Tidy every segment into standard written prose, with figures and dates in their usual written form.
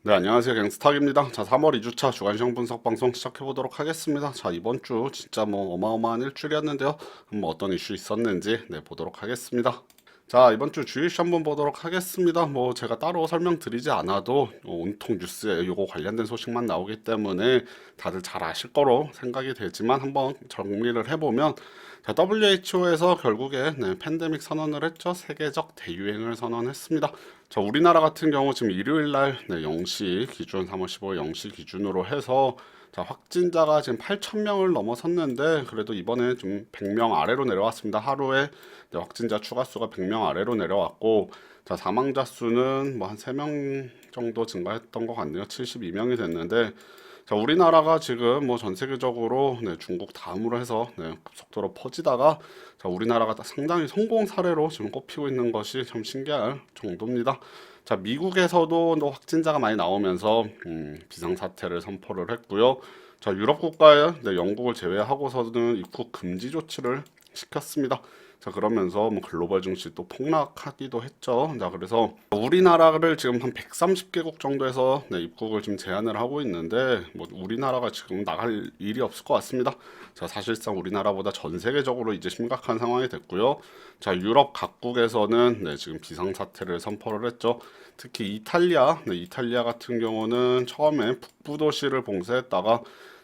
네, 안녕하세요. 갱스탁입니다. 자, 3월 2주차 주간시황 분석 방송 시작해 보도록 하겠습니다. 자, 이번 주 진짜 뭐 어마어마한 일주일이었는데요. 뭐 어떤 이슈 있었는지 보도록 하겠습니다. 자, 이번 주 주요 이슈 한번 보도록 하겠습니다. 뭐 제가 따로 설명드리지 않아도 온통 뉴스에 요거 관련된 소식만 나오기 때문에 다들 잘 아실 거로 생각이 되지만 한번 정리를 해보면, 자, WHO에서 결국에 팬데믹 선언을 했죠. 세계적 대유행을 선언했습니다. 자, 우리나라 같은 경우 지금 일요일 날 0시 기준, 3월 15일 0시 기준으로 해서 자, 확진자가 지금 8,000명을 넘어섰는데 그래도 이번에 좀 100명 아래로 내려왔습니다. 하루에 확진자 추가 수가 100명 아래로 내려왔고, 자, 사망자 수는 뭐 한 3명 정도 증가했던 것 같네요. 72명이 됐는데, 자, 우리나라가 지금 뭐 전 세계적으로 중국 다음으로 해서 속도로 퍼지다가, 자, 우리나라가 상당히 성공 사례로 지금 꼽히고 있는 것이 참 신기할 정도입니다. 자, 미국에서도 또 확진자가 많이 나오면서 비상사태를 선포를 했고요. 자, 유럽 국가에 영국을 제외하고서는 입국 금지 조치를 시켰습니다. 자, 그러면서 뭐 글로벌 증시 또 폭락하기도 했죠. 자, 그래서 우리나라를 지금 한 130개국 정도에서 입국을 지금 제한을 하고 있는데, 뭐 우리나라가 지금 나갈 일이 없을 것 같습니다. 자, 사실상 우리나라보다 전 세계적으로 이제 심각한 상황이 됐고요. 자, 유럽 각국에서는 지금 비상사태를 선포를 했죠. 특히 이탈리아 같은 경우는 처음에 북부 도시를 봉쇄했다가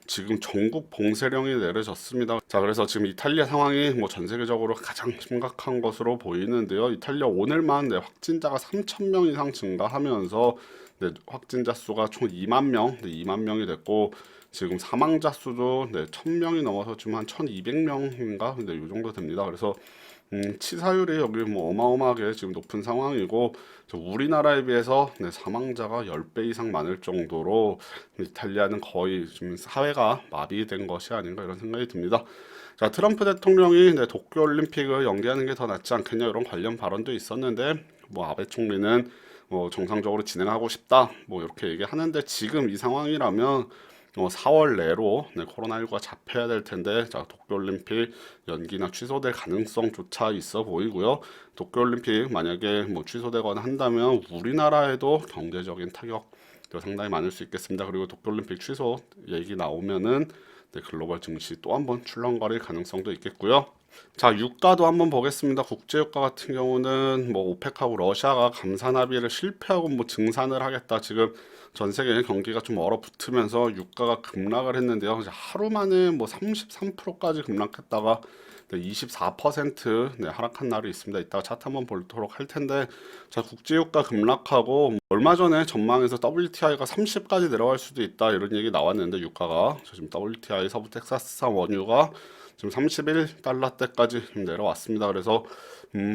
지금 전국 봉쇄령이 내려졌습니다. 자, 그래서 지금 이탈리아 상황이 뭐 전 세계적으로 가장 심각한 것으로 보이는데요. 이탈리아 오늘만 확진자가 3,000명 이상 증가하면서 확진자 수가 총 2만 명, 2만 명이 됐고, 지금 사망자 수도 1,000명이 넘어서 지금 한 1,200명인가, 이 정도 됩니다. 그래서 치사율이 여기 뭐 어마어마하게 지금 높은 상황이고, 우리나라에 비해서 사망자가 10배 이상 많을 정도로 이탈리아는 거의 지금 사회가 마비된 것이 아닌가 이런 생각이 듭니다. 자, 트럼프 대통령이 도쿄올림픽을 연기하는 게 더 낫지 않겠냐 이런 관련 발언도 있었는데, 뭐 아베 총리는 뭐 정상적으로 진행하고 싶다 뭐 이렇게 얘기하는데, 지금 이 상황이라면 4월 내로 코로나19가 잡혀야 될 텐데, 자, 도쿄올림픽 연기나 취소될 가능성조차 있어 보이고요. 도쿄올림픽 만약에 뭐 취소되거나 한다면 우리나라에도 경제적인 타격도 상당히 많을 수 있겠습니다. 그리고 도쿄올림픽 취소 얘기 나오면은 글로벌 증시 또 한번 출렁거릴 가능성도 있겠고요. 자, 유가도 한번 보겠습니다. 국제유가 같은 경우는 뭐 오펙하고 러시아가 감산 합의를 실패하고 뭐 증산을 하겠다, 지금 전 세계 경기가 좀 얼어붙으면서 유가가 급락을 했는데요. 이제 하루 만에 뭐 33%까지 급락했다가 24% 하락한 날이 있습니다. 이따가 차트 한번 보도록 할 텐데, 자, 국제유가 급락하고 얼마 전에 전망에서 WTI가 30까지 내려갈 수도 있다 이런 얘기 나왔는데, 유가가 지금 WTI 서부 텍사스산 원유가 지금 31달러대까지 내려왔습니다. 그래서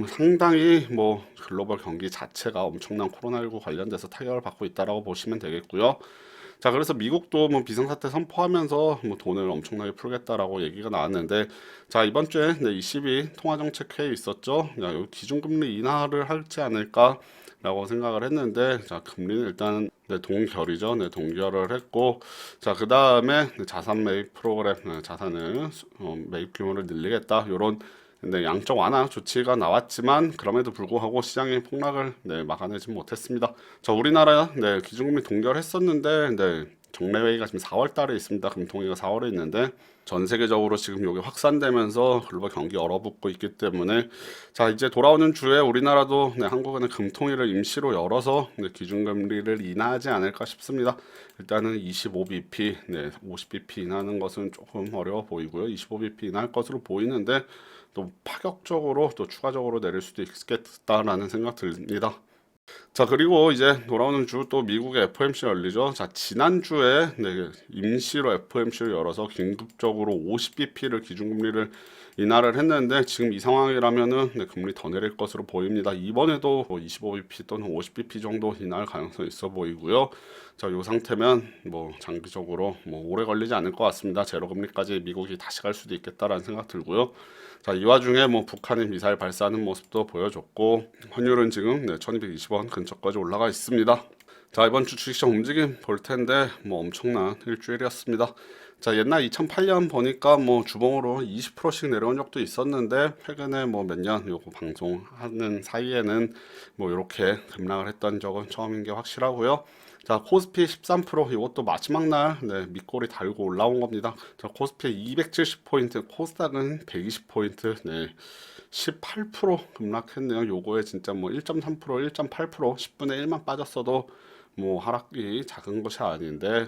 상당히 뭐 글로벌 경기 자체가 엄청난 코로나19 관련돼서 타격을 받고 있다라고 보시면 되겠고요. 자, 그래서 미국도 뭐 비상사태 선포하면서 뭐 돈을 엄청나게 풀겠다라고 얘기가 나왔는데, 자, 이번 주에 22 통화정책 회의 있었죠. 야, 여기 기준금리 인하를 할지 않을까라고 생각을 했는데, 자, 금리는 일단 동결이죠. 동결을 했고, 자, 그 다음에 자산 매입 프로그램, 자산을 매입 규모를 늘리겠다 요런 양적 완화 조치가 나왔지만, 그럼에도 불구하고 시장의 폭락을 막아내지 못했습니다. 자, 우리나라 기준금리 동결했었는데 정례회의가 지금 4월 달에 있습니다. 금통위가 4월에 있는데 전 세계적으로 지금 여기 확산되면서 글로벌 경기 얼어붙고 있기 때문에, 자, 이제 돌아오는 주에 우리나라도 한국은행 금통위를 임시로 열어서 기준금리를 인하하지 않을까 싶습니다. 일단은 25bp, 50bp 인하하는 것은 조금 어려워 보이고요. 25bp 인하할 것으로 보이는데 또 파격적으로 또 추가적으로 내릴 수도 있겠다라는 생각 듭니다. 자, 그리고 이제 돌아오는 주 또 미국의 FOMC 열리죠. 자, 지난주에 임시로 FOMC를 열어서 긴급적으로 50bp를 기준금리를 인하를 했는데, 지금 이 상황이라면은 금리 더 내릴 것으로 보입니다. 이번에도 뭐 25bp 또는 50bp 정도 인하할 가능성이 있어 보이고요. 자, 이 상태면 뭐 장기적으로 뭐 오래 걸리지 않을 것 같습니다. 제로금리까지 미국이 다시 갈 수도 있겠다라는 생각 들고요. 자, 이 와중에 뭐 북한이 미사일 발사하는 모습도 보여줬고, 환율은 지금 1220원 근처까지 올라가 있습니다. 자, 이번 주 주식시장 움직임 볼 텐데 뭐 엄청난 일주일이었습니다. 자, 옛날 2008년 보니까 뭐 주봉으로 20%씩 내려온 적도 있었는데, 최근에 뭐 몇 년 요거 방송하는 사이에는 뭐 이렇게 급락을 했던 적은 처음인 게 확실하고요. 자, 코스피 13% 이것도 마지막 날 네, 밑꼬리 달고 올라온 겁니다. 자, 코스피 270포인트, 코스닥은 120포인트, 네, 18% 급락했네요. 요거에 진짜 뭐 1.3%, 1.8%, 10분의 1만 빠졌어도 뭐 하락이 작은 것이 아닌데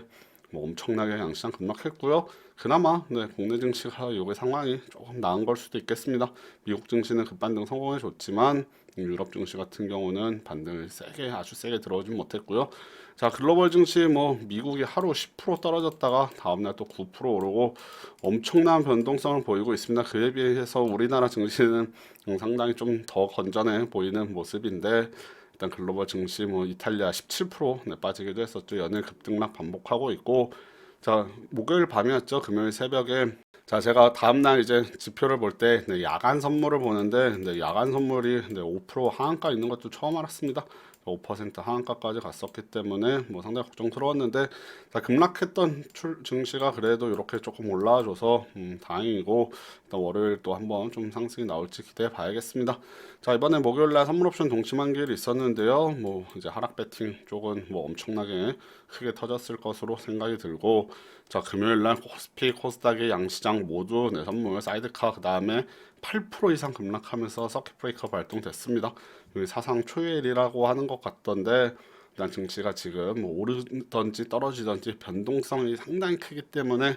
뭐 엄청나게 양시장 급락했고요. 그나마 네, 국내 증시가 요게 상황이 조금 나은 걸 수도 있겠습니다. 미국 증시는 급반등 성공해 줬지만 유럽 증시 같은 경우는 반등을 세게 아주 세게 들어오진 못했고요. 자, 글로벌 증시 뭐 미국이 하루 10% 떨어졌다가 다음날 또 9% 오르고 엄청난 변동성을 보이고 있습니다. 그에 비해서 우리나라 증시는 상당히 좀 더 건전해 보이는 모습인데 일단 글로벌 증시 뭐 이탈리아 17% 네, 빠지기도 했었죠. 연일 급등락 반복하고 있고 자, 목요일 밤이었죠. 금요일 새벽에 자, 제가 다음날 이제 지표를 볼 때 네, 야간 선물을 보는데 네, 야간 선물이 네, 5% 하한가 있는 것도 처음 알았습니다. 5% 하한가까지 갔었기 때문에 뭐 상당히 걱정스러웠는데 자, 급락했던 증시가 그래도 이렇게 조금 올라와줘서 다행이고 일단 월요일 또 한번 좀 상승이 나올지 기대해 봐야겠습니다. 자, 이번에 목요일날 선물 옵션 동시만기일이 있었는데요. 뭐 이제 하락 배팅 쪽은 뭐 엄청나게 크게 터졌을 것으로 생각이 들고 자, 금요일날 코스피, 코스닥의 양시장 모두 네, 선물 사이드카 그 다음에 8% 이상 급락하면서 서킷 브레이커 발동됐습니다. 여기 사상 초유일이라고 하는 것 같던데 일단 증시가 지금 뭐 오르든지 떨어지든지 변동성이 상당히 크기 때문에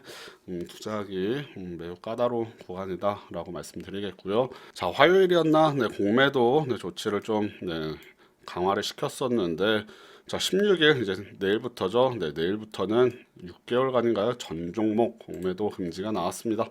투자하기 매우 까다로운 구간이다라고 말씀드리겠고요. 자, 화요일이었나 네, 공매도 네, 조치를 좀 네, 강화를 시켰었는데 자, 16일 이제 내일부터죠. 네, 내일부터는 6개월간인가요? 전 종목 공매도 금지가 나왔습니다.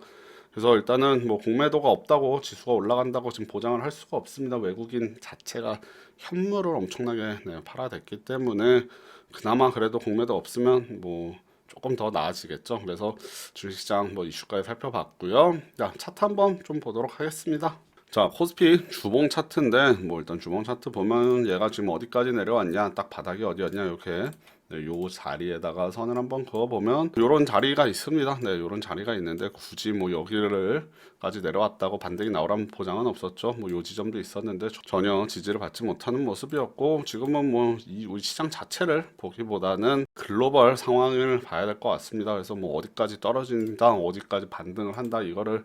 그래서 일단은 뭐 공매도가 없다고 지수가 올라간다고 지금 보장을 할 수가 없습니다. 외국인 자체가 현물을 엄청나게 네, 팔아댔기 때문에 그나마 그래도 공매도 없으면 뭐 조금 더 나아지겠죠. 그래서 주식시장 뭐 이슈까지 살펴봤고요. 자, 차트 한번 좀 보도록 하겠습니다. 자, 코스피 주봉 차트인데 뭐 일단 주봉 차트 보면 얘가 지금 어디까지 내려왔냐, 딱 바닥이 어디였냐 이렇게 네, 요 자리에다가 선을 한번 그어보면 요런 자리가 있습니다. 네, 요런 자리가 있는데 굳이 뭐 여기를까지 내려왔다고 반등이 나오라는 보장은 없었죠. 뭐 요 지점도 있었는데 전혀 지지를 받지 못하는 모습이었고 지금은 뭐 이 우리 시장 자체를 보기보다는 글로벌 상황을 봐야 될 것 같습니다. 그래서 뭐 어디까지 떨어진다, 어디까지 반등을 한다 이거를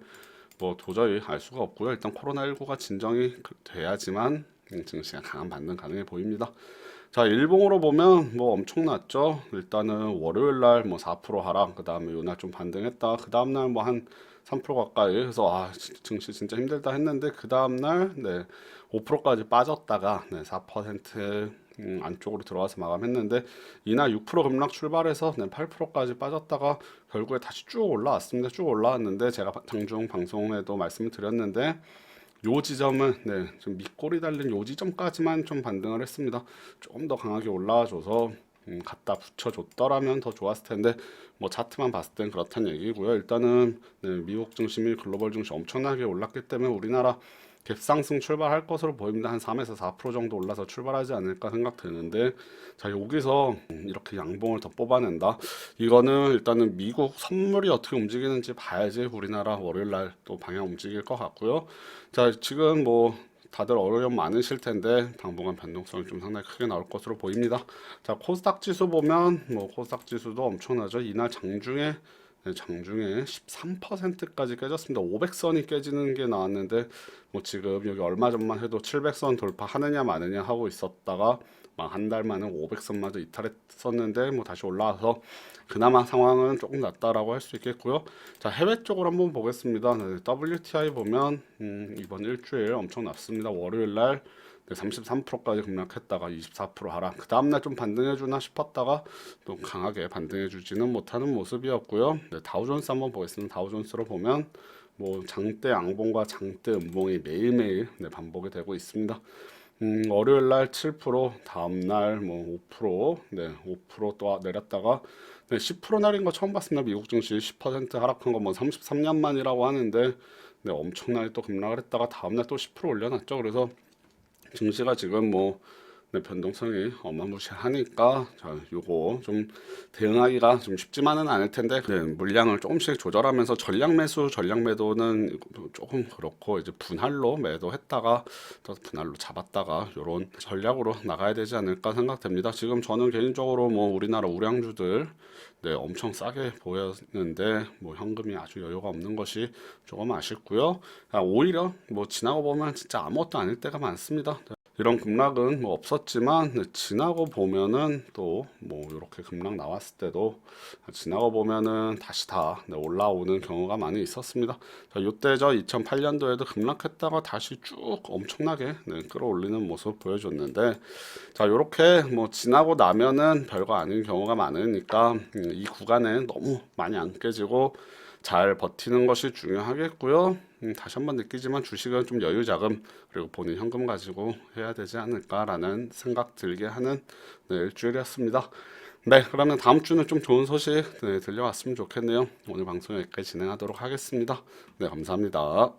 뭐 도저히 알 수가 없고요. 일단 코로나19가 진정이 돼야지만 증시가 강한 반등 가능해 보입니다. 자, 일봉으로 보면 뭐 엄청났죠. 일단은 월요일 날 뭐 4% 하락, 그 다음에 요날 좀 반등했다. 그 다음 날 뭐 한 3% 가까이 해서 아 증시 진짜 힘들다 했는데 그 다음 날 네, 5%까지 빠졌다가 네, 4% 안쪽으로 들어와서 마감했는데 이날 6% 급락 출발해서 네, 8%까지 빠졌다가 결국에 다시 쭉 올라왔습니다. 쭉 올라왔는데 제가 장중 방송에도 말씀을 드렸는데 요 지점은 네, 좀 밑꼬리 달린 요 지점까지만 좀 반등을 했습니다. 조금 더 강하게 올라와줘서 갖다 붙여줬더라면 더 좋았을 텐데 뭐 차트만 봤을 땐 그렇다는 얘기고요. 일단은 네, 미국 증시, 글로벌 증시 엄청나게 올랐기 때문에 우리나라 갭상승 출발할 것으로 보입니다. 한 3에서 4% 정도 올라서 출발하지 않을까 생각되는데 자, 여기서 이렇게 양봉을 더 뽑아낸다. 이거는 일단은 미국 선물이 어떻게 움직이는지 봐야지 우리나라 월요일 날 또 방향 움직일 것 같고요. 자, 지금 뭐 다들 어려움 많으실 텐데 당분간 변동성이 좀 상당히 크게 나올 것으로 보입니다. 자, 코스닥 지수 보면 뭐 코스닥 지수도 엄청나죠. 이날 장중에 네, 장중에 13%까지 깨졌습니다. 500선이 깨지는 게 나왔는데 뭐 지금 여기 얼마 전만 해도 700선 돌파하느냐 마느냐 하고 있었다가 막 한 달 만에 500선마저 이탈했었는데 뭐 다시 올라와서 그나마 상황은 조금 낫다라고 할 수 있겠고요. 자, 해외 쪽으로 한번 보겠습니다. 네, WTI 보면 이번 일주일 엄청 났습니다. 월요일 날 33%까지 급락했다가 24% 하락. 그 다음날 좀 반등해주나 싶었다가 또 강하게 반등해주지는 못하는 모습이었고요. 네, 다우존스 한번 보겠습니다. 다우존스로 보면 뭐 장대 양봉과 장대 음봉이 매일매일 네, 반복이 되고 있습니다. 월요일 날 7%, 다음 날뭐 5%, 네, 5%또 내렸다가 네, 10% 날인 거 처음 봤습니다. 미국 증시 10% 하락한 거 뭐 33년 만이라고 하는데 네, 엄청나게 또 급락을 했다가 다음 날 또 10% 올려놨죠. 그래서 증시가 지금 뭐 네, 변동성이 어마무시하니까 자, 요거 좀 대응하기가 좀 쉽지만은 않을 텐데 네, 물량을 조금씩 조절하면서 전량 매수, 전량 매도는 조금 그렇고 이제 분할로 매도했다가 또 분할로 잡았다가 요런 전략으로 나가야 되지 않을까 생각됩니다. 지금 저는 개인적으로 뭐 우리나라 우량주들 네, 엄청 싸게 보였는데 뭐 현금이 아주 여유가 없는 것이 조금 아쉽고요. 오히려 뭐 지나고 보면 진짜 아무것도 아닐 때가 많습니다. 이런 급락은 뭐 없었지만 네, 지나고 보면은 또 뭐 이렇게 급락 나왔을 때도 지나고 보면은 다시 다 네, 올라오는 경우가 많이 있었습니다. 자, 이때 저 2008년도에도 급락했다가 다시 쭉 엄청나게 네, 끌어올리는 모습 보여줬는데 자, 요렇게 뭐 지나고 나면은 별거 아닌 경우가 많으니까 이 구간에 너무 많이 안 깨지고 잘 버티는 것이 중요하겠고요. 다시 한번 느끼지만 주식은 좀 여유 자금 그리고 본인 현금 가지고 해야 되지 않을까라는 생각 들게 하는 네, 일주일이었습니다. 네, 그러면 다음 주는 좀 좋은 소식 네, 들려왔으면 좋겠네요. 오늘 방송 여기까지 진행하도록 하겠습니다. 네, 감사합니다.